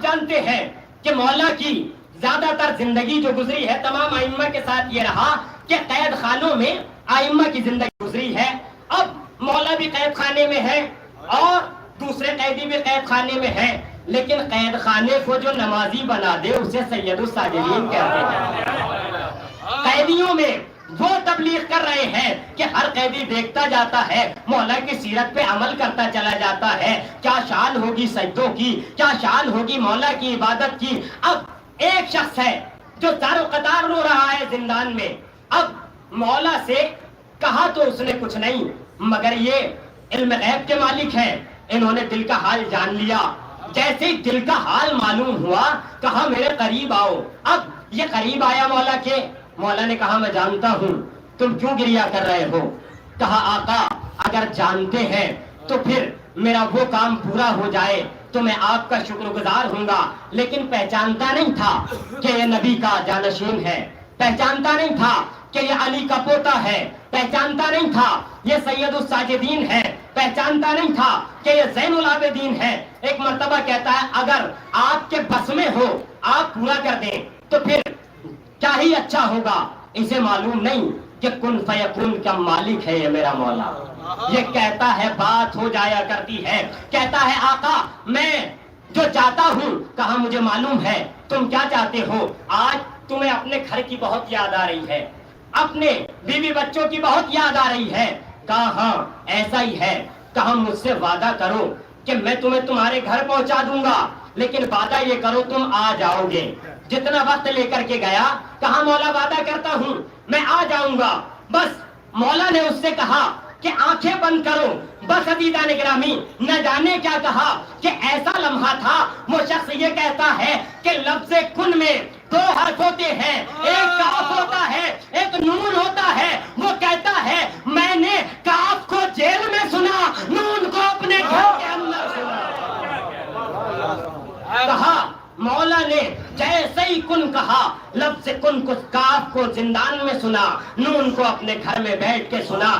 جانتے ہیں کہ مولا کی زیادہ تر زندگی جو گزری ہے تمام ائمہ کے ساتھ یہ رہا کہ قید خانوں میں ائمہ کی زندگی گزری ہے. اب مولا بھی قید خانے میں ہے اور دوسرے قیدی بھی قید خانے میں ہے, لیکن قید خانے کو جو نمازی بنا دے اسے سید الساجدین کہتے ہیں. قیدیوں میں وہ تبلیغ کر رہے ہیں کہ ہر قیدی دیکھتا جاتا ہے, مولا کی سیرت پہ عمل کرتا چلا جاتا ہے, کیا شان ہوگی سجدوں کی, کیا شان ہوگی مولا کی عبادت کی. اب ایک شخص ہے جو زار و قطار رو رہا ہے زندان میں. اب مولا سے کہا تو اس نے کچھ نہیں, مگر یہ علم غیب کے مالک ہیں, انہوں نے دل کا حال جان لیا. جیسے ہی دل کا حال معلوم ہوا کہا میرے قریب آؤ. اب یہ قریب آیا مولا کے. مولا نے کہا میں جانتا ہوں, تم کیوں گریہ کر رہے ہو؟ کہا آقا اگر جانتے ہیں تو پھر میرا وہ کام پورا ہو جائے تو میں آپ کا شکر گزار ہوں گا, لیکن پہچانتا نہیں تھا کہ یہ نبی کا جانشین ہے, پہچانتا نہیں تھا کہ یہ علی کا پوتا ہے, پہچانتا نہیں تھا یہ سید الساجدین ہے, پہچانتا نہیں تھا کہ یہ زین العابدین ہے. ایک مرتبہ کہتا ہے اگر آپ کے بس میں ہو آپ پورا کر دیں تو پھر کیا ہی اچھا ہوگا. اسے معلوم نہیں کہ کن فیکون کا مالک ہے یہ میرا مولا. یہ کہتا ہے بات ہو جایا کرتی ہے, کہتا ہے آقا میں جو چاہتا ہوں, کہا مجھے معلوم ہے تم کیا چاہتے ہو. آج تمہیں اپنے گھر کی بہت یاد آ رہی ہے, اپنے بیوی بچوں کی بہت یاد آ رہی ہے. کہا ہاں ایسا ہی ہے. کہا مجھ سے وعدہ کرو کہ میں تمہیں تمہارے گھر پہنچا دوں گا, لیکن وعدہ یہ کرو تم آ جاؤ گے. جتنا وقت لے کر کے گیا کہا مولا وعدہ کرتا ہوں میں آ جاؤں گا. بس مولا نے اس سے کہا کہ آنکھیں بند کرو. بس عزیزان گرامی نہ جانے کیا کہا کہ ایسا لمحہ تھا وہ شخص یہ کہتا ہے کہ لفظ کن میں دو حرف ہوتے ہیں, ایک کاف ہوتا ہے ایک نون ہوتا ہے. وہ کہتا ہے میں نے کاف کو جیل میں سنا, نون کو اپنے گھر کے اندر سنا. کہا مولا نے جیسے ہی کن کہا, لفظ کن کو کاف کو زندان میں سنا, نون کو اپنے گھر میں بیٹھ کے سنا.